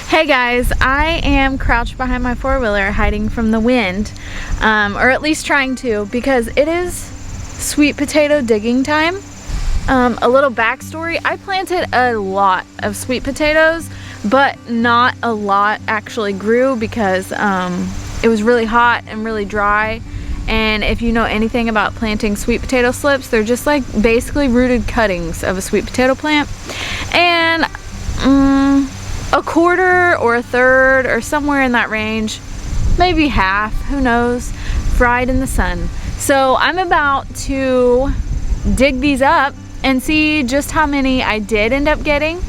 Hey guys, I am crouched behind my four-wheeler hiding from the wind, or at least trying to, because it is sweet potato digging time. A little backstory, I planted a lot of sweet potatoes, but not a lot actually grew because it was really hot and really dry. And if you know anything about planting sweet potato slips, they're just like basically rooted cuttings of a sweet potato plant. And a quarter or a third or somewhere in that range, maybe half, who knows, fried in the sun. So I'm about to dig these up and see just how many I did end up getting.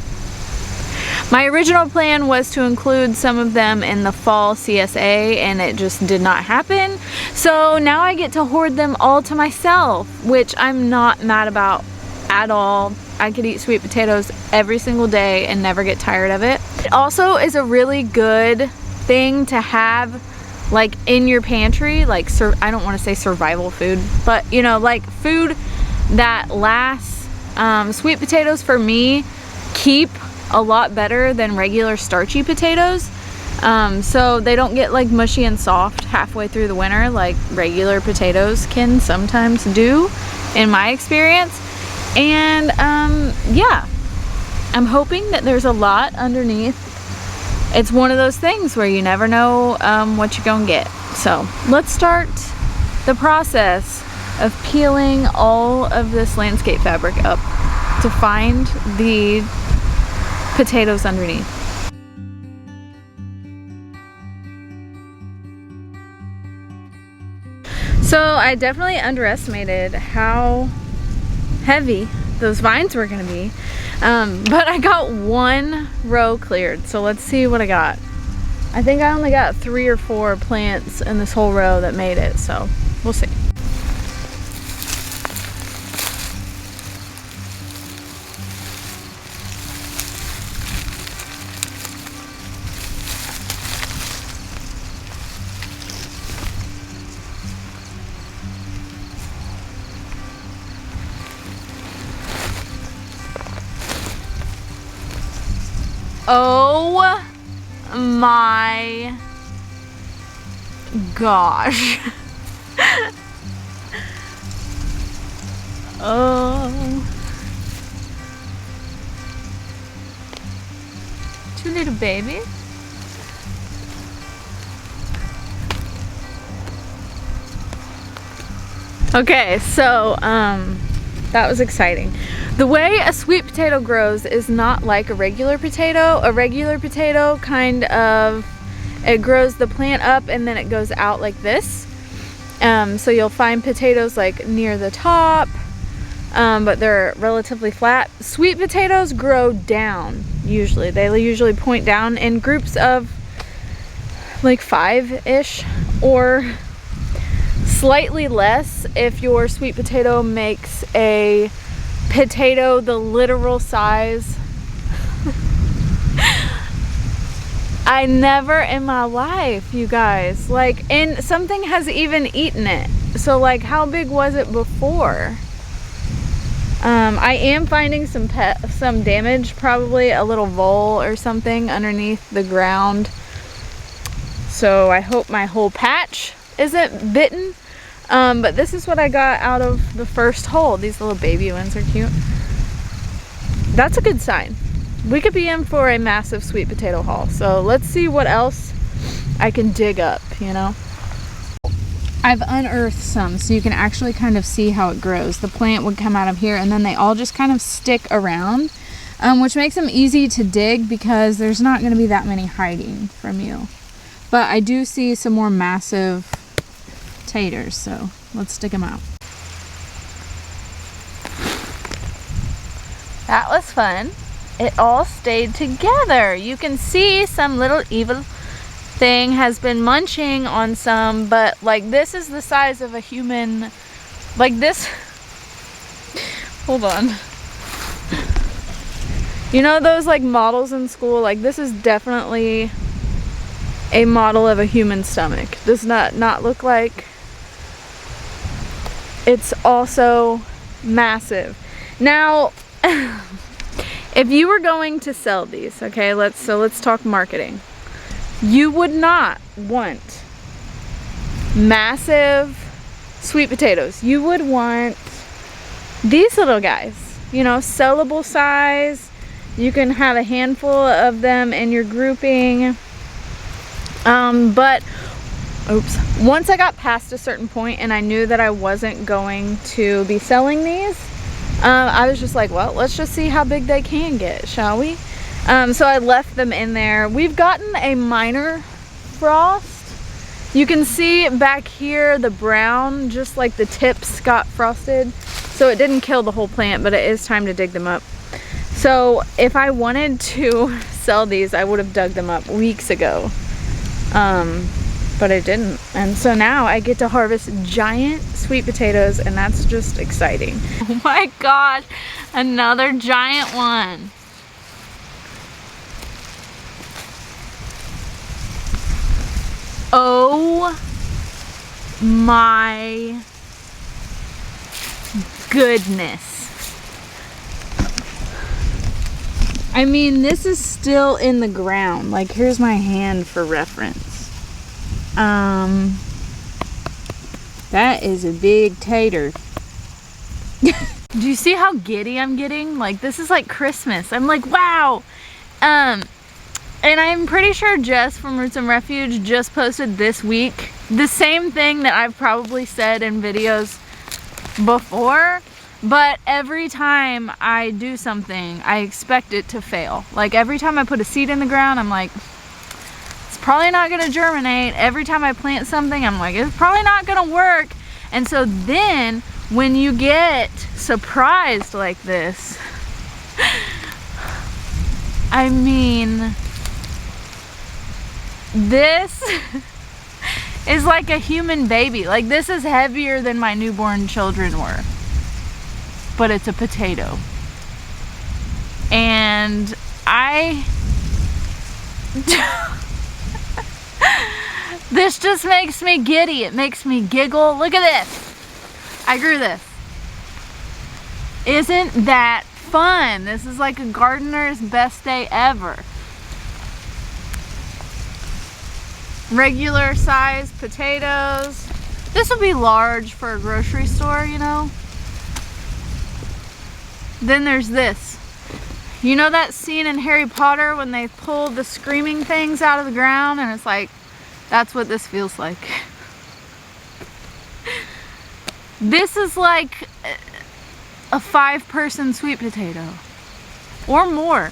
My original plan was to include some of them in the fall CSA, and it just did not happen. So now I get to hoard them all to myself, which I'm not mad about at all. I could eat sweet potatoes every single day and never get tired of it. It also is a really good thing to have like in your pantry, like I don't want to say survival food, but you know, like food that lasts. Sweet potatoes for me keep a lot better than regular starchy potatoes. So they don't get like mushy and soft halfway through the winter like regular potatoes can sometimes do, in my experience. And yeah, I'm hoping that there's a lot underneath. It's one of those things where you never know what you're gonna get. So let's start the process of peeling all of this landscape fabric up to find the potatoes underneath. So I definitely underestimated how heavy those vines were gonna be, but I got one row cleared, so let's see what I got. I think I only got 3 or 4 plants in this whole row that made it, so we'll see. Oh my gosh. Oh. 2 little babies. Okay, so that was exciting. The way a sweet potato grows is not like a regular potato. A regular potato kind of, it grows the plant up and then it goes out like this. So you'll find potatoes like near the top, but they're relatively flat. Sweet potatoes grow down usually. They usually point down in groups of like 5-ish or slightly less if your sweet potato makes a potato the literal size. I never in my life, you guys, like, and something has even eaten it. So like, how big was it before? I am finding some damage, probably a little vole or something underneath the ground. So I hope my whole patch isn't bitten. But this is what I got out of the first hole. These little baby ones are cute. That's a good sign. We could be in for a massive sweet potato haul. So let's see what else I can dig up, you know. I've unearthed some so you can actually kind of see how it grows. The plant would come out of here and then they all just kind of stick around, which makes them easy to dig because there's not going to be that many hiding from you. But I do see some more massive taters, so let's stick them out. That was fun. It all stayed together. You can see some little evil thing has been munching on some, but like this is the size of a human, like this. Hold on. You know those like models in school? Like this is definitely a model of a human stomach. Does not look like. It's also massive. Now, If you were going to sell these, okay, let's talk marketing. You would not want massive sweet potatoes. You would want these little guys, you know, sellable size. You can have a handful of them in your grouping. But once I got past a certain point and I knew that I wasn't going to be selling these, I was just like, well, let's just see how big they can get, shall we? So I left them in there. We've gotten a minor frost. You can see back here the brown, just like the tips got frosted. So it didn't kill the whole plant, but it is time to dig them up. So if I wanted to sell these, I would have dug them up weeks ago. But I didn't. And so now I get to harvest giant sweet potatoes, and that's just exciting. Oh my gosh, another giant one. Oh my goodness. I mean, this is still in the ground. Like, here's my hand for reference. That is a big tater. Do you see how giddy I'm getting? Like, this is like Christmas. I'm like, wow. And I'm pretty sure Jess from Roots and Refuge just posted this week the same thing that I've probably said in videos before, but every time I do something, I expect it to fail. Like, every time I put a seed in the ground, I'm like, it's probably not gonna germinate. Every time I plant something, I'm like, it's probably not gonna work. And so then when you get surprised like this, I mean, this is like a human baby. Like, this is heavier than my newborn children were, but it's a potato. And this just makes me giddy. It makes me giggle. Look at this. I grew this. Isn't that fun? This is like a gardener's best day ever. Regular size potatoes. This would be large for a grocery store, you know. Then there's this. You know that scene in Harry Potter when they pulled the screaming things out of the ground, and it's like, that's what this feels like. This is like a 5-person sweet potato or more.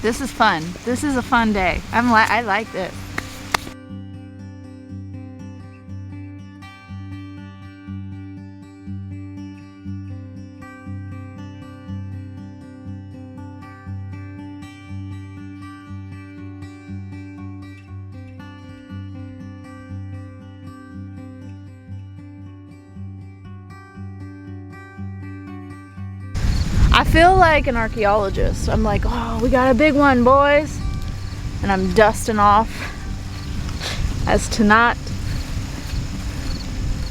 This is fun. This is a fun day. I like this. I feel like an archaeologist. I'm like, oh, we got a big one, boys. And I'm dusting off as to not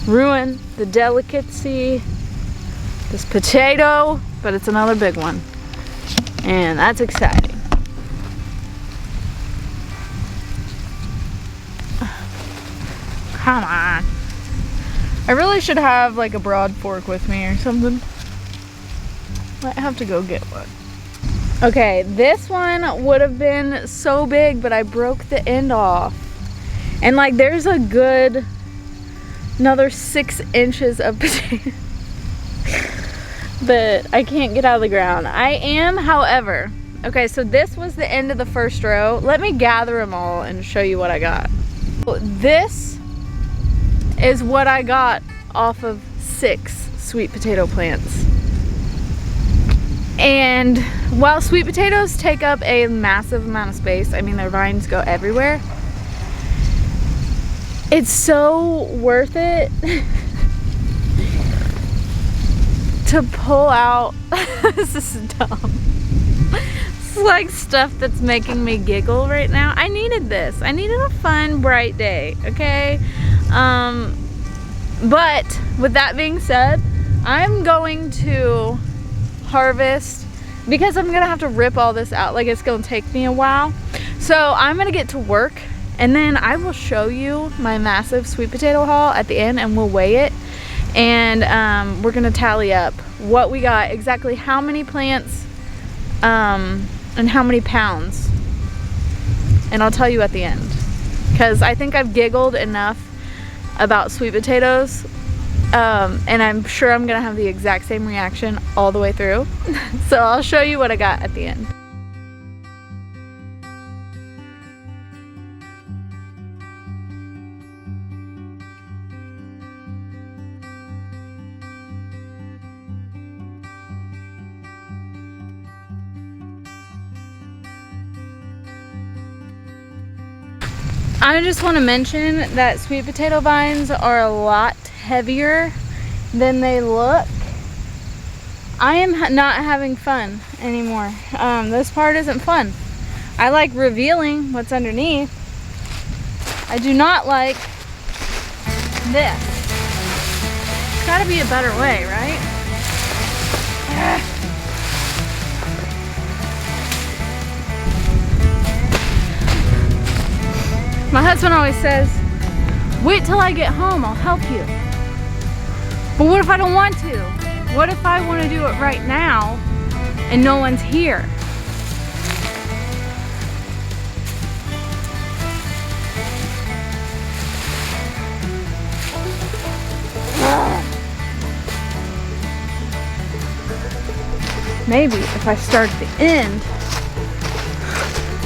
ruin the delicacy, this potato, but it's another big one. And that's exciting. Come on. I really should have like a broad fork with me or something. Might have to go get one. Okay, this one would have been so big, but I broke the end off. And like, there's a good another 6 inches of potato that I can't get out of the ground. I am, however, okay, so this was the end of the first row. Let me gather them all and show you what I got. This is what I got off of 6 sweet potato plants. And while sweet potatoes take up a massive amount of space, I mean, their vines go everywhere, it's so worth it to pull out. This is dumb. This is like stuff that's making me giggle right now. I needed this. I needed a fun, bright day, okay? But with that being said, I'm going to harvest, because I'm gonna have to rip all this out. Like, it's gonna take me a while. So I'm gonna get to work, and then I will show you my massive sweet potato haul at the end, and we'll weigh it. And we're gonna tally up what we got, exactly how many plants, and how many pounds. And I'll tell you at the end, because I think I've giggled enough about sweet potatoes, and I'm sure I'm gonna have the exact same reaction all the way through. So I'll show you what I got at the end. I just want to mention that sweet potato vines are a lot heavier than they look. I am not having fun anymore. This part isn't fun. I like revealing what's underneath. I do not like this. There's gotta be a better way, right? My husband always says, wait till I get home, I'll help you. But what if I don't want to? What if I want to do it right now and no one's here? Maybe if I start at the end,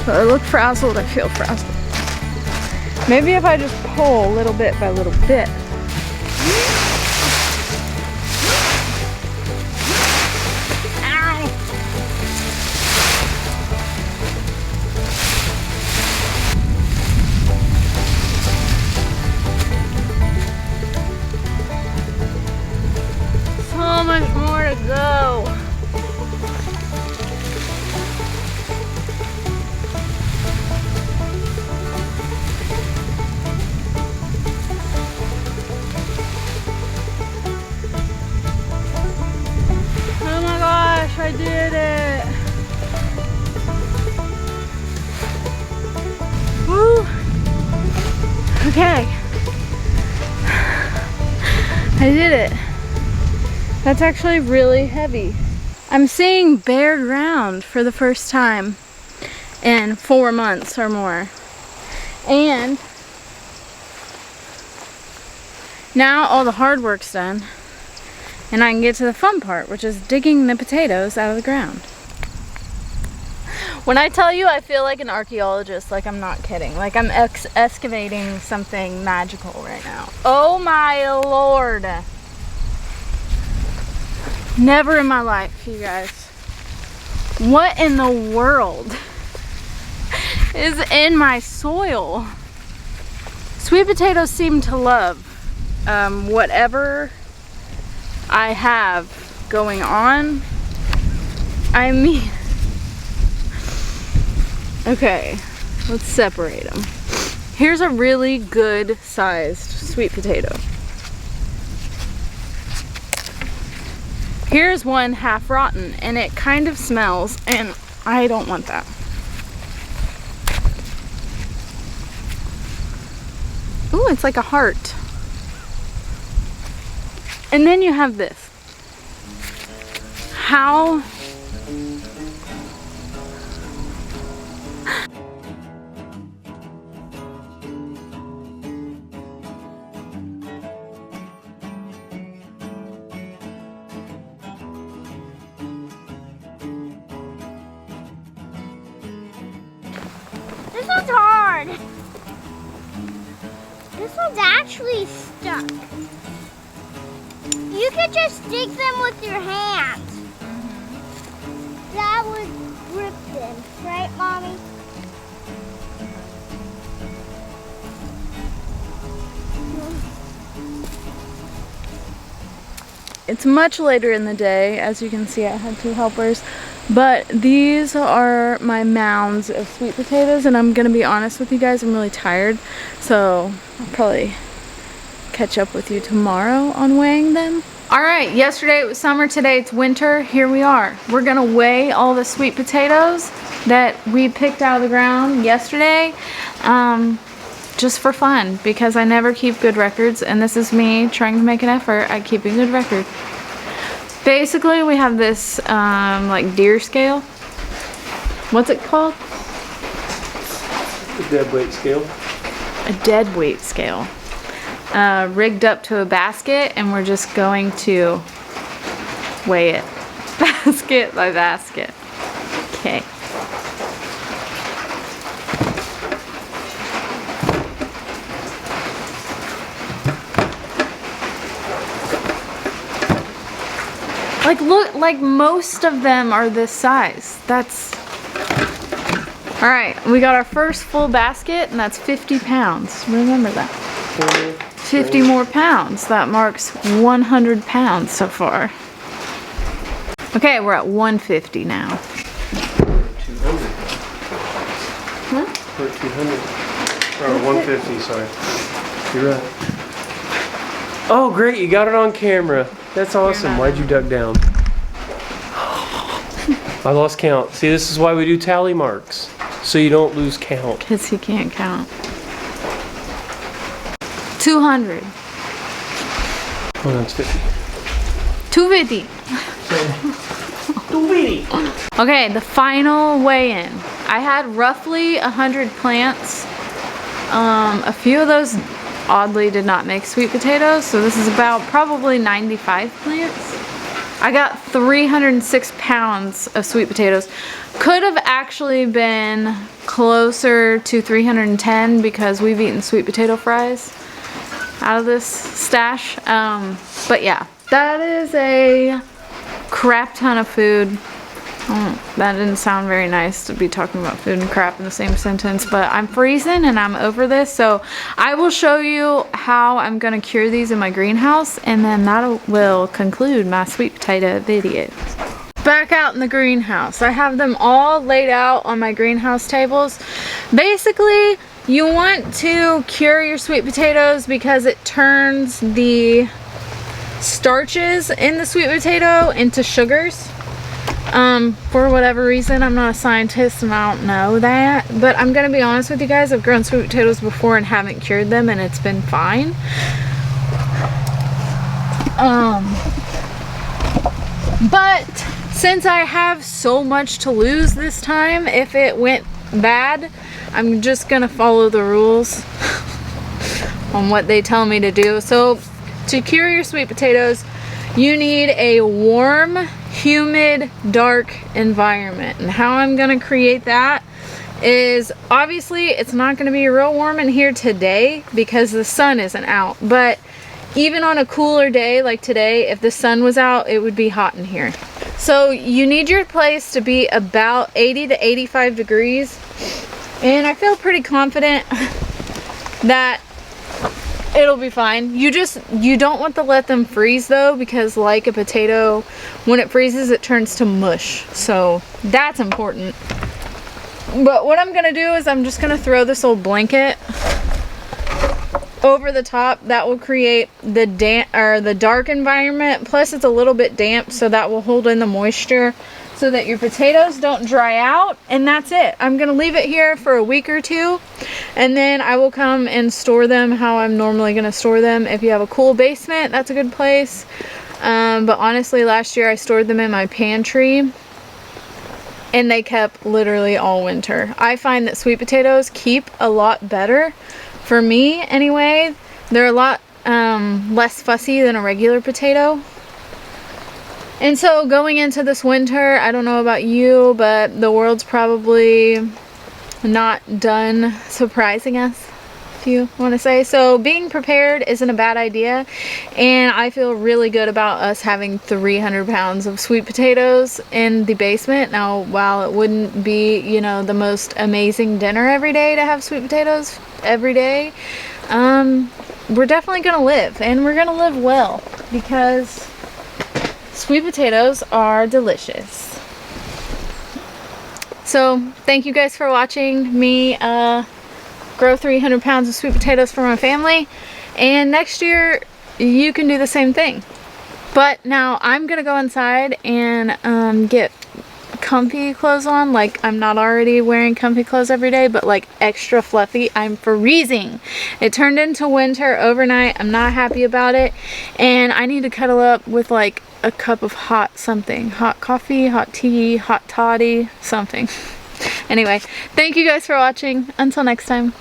but I look frazzled, I feel frazzled. Maybe if I just pull little bit by little bit. Ow! So much more to go. I did it. Woo. Okay. I did it. That's actually really heavy. I'm seeing bare ground for the first time in 4 months or more. And now all the hard work's done. And I can get to the fun part, which is digging the potatoes out of the ground. When I tell you I feel like an archaeologist, like I'm not kidding. Like I'm excavating something magical right now. Oh my Lord. Never in my life, you guys. What in the world is in my soil? Sweet potatoes seem to love whatever I have going on. I mean, okay, let's separate them. Here's a really good sized sweet potato. Here's one half rotten, and it kind of smells, and I don't want that. Ooh, it's like a heart. And then you have this. How? This one's hard. This one's actually stuck. You could just dig them with your hands. That would grip them, right, Mommy? It's much later in the day. As you can see, I had 2 helpers. But these are my mounds of sweet potatoes, and I'm gonna be honest with you guys, I'm really tired. So I'll probably catch up with you tomorrow on weighing them. All right, yesterday it was summer, today it's winter. Here we are. We're gonna weigh all the sweet potatoes that we picked out of the ground yesterday, just for fun, because I never keep good records, and this is me trying to make an effort at keeping a good record. Basically, we have this like deer scale. What's it called? A dead weight scale. A dead weight scale. Rigged up to a basket, and we're just going to weigh it basket by basket. Okay. Like, look, like most of them are this size. That's all right. We got our first full basket, and that's 50 pounds. Remember that. 50 more pounds. That marks 100 pounds so far. Okay, we're at 150 now. 200. Huh? We're at 200. Or 150, sorry. You're right. Oh, great, you got it on camera. That's awesome. Why'd you duck down? I lost count. See, this is why we do tally marks. So you don't lose count. Because he can't count. 200. Oh, that's 50. 250. 250. Okay, the final weigh-in. I had roughly 100 plants. A few of those oddly did not make sweet potatoes, so this is about probably 95 plants. I got 306 pounds of sweet potatoes. Could have actually been closer to 310 because we've eaten sweet potato fries out of this stash. But yeah, that is a crap ton of food. That didn't sound very nice to be talking about food and crap in the same sentence, but I'm freezing and I'm over this, so I will show you how I'm gonna cure these in my greenhouse, and then that will conclude my sweet potato video. Back out in the greenhouse, I have them all laid out on my greenhouse tables. Basically, you want to cure your sweet potatoes because it turns the starches in the sweet potato into sugars. For whatever reason, I'm not a scientist and I don't know that, but I'm gonna be honest with you guys, I've grown sweet potatoes before and haven't cured them, and it's been fine. But since I have so much to lose this time, if it went bad, I'm just gonna follow the rules on what they tell me to do. So to cure your sweet potatoes, you need a warm, humid, dark environment. And how I'm gonna create that is, obviously it's not gonna be real warm in here today because the sun isn't out, but even on a cooler day like today, if the sun was out, it would be hot in here. So you need your place to be about 80 to 85 degrees. And I feel pretty confident that it'll be fine. You don't want to let them freeze though, because like a potato, when it freezes it turns to mush, so that's important. But what I'm gonna do is I'm just gonna throw this old blanket over the top. That will create the dark environment, plus it's a little bit damp, so that will hold in the moisture so that your potatoes don't dry out. And that's it. I'm gonna leave it here for a week or two, and then I will come and store them how I'm normally gonna store them. If you have a cool basement, that's a good place. But honestly, last year I stored them in my pantry and they kept literally all winter. I find that sweet potatoes keep a lot better, for me anyway. They're a lot less fussy than a regular potato. And so going into this winter, I don't know about you, but the world's probably not done surprising us, if you want to say. So being prepared isn't a bad idea, and I feel really good about us having 300 pounds of sweet potatoes in the basement. Now, while it wouldn't be, you know, the most amazing dinner every day to have sweet potatoes every day, we're definitely gonna live, and we're gonna live well, because sweet potatoes are delicious. So thank you guys for watching me grow 300 pounds of sweet potatoes for my family, and next year you can do the same thing. But now I'm gonna go inside and get comfy clothes on. Like, I'm not already wearing comfy clothes every day, but like extra fluffy. I'm freezing. It turned into winter overnight. I'm not happy about it, and I need to cuddle up with like a cup of hot something. Hot coffee, hot tea, hot toddy, something. Anyway, thank you guys for watching. Until next time.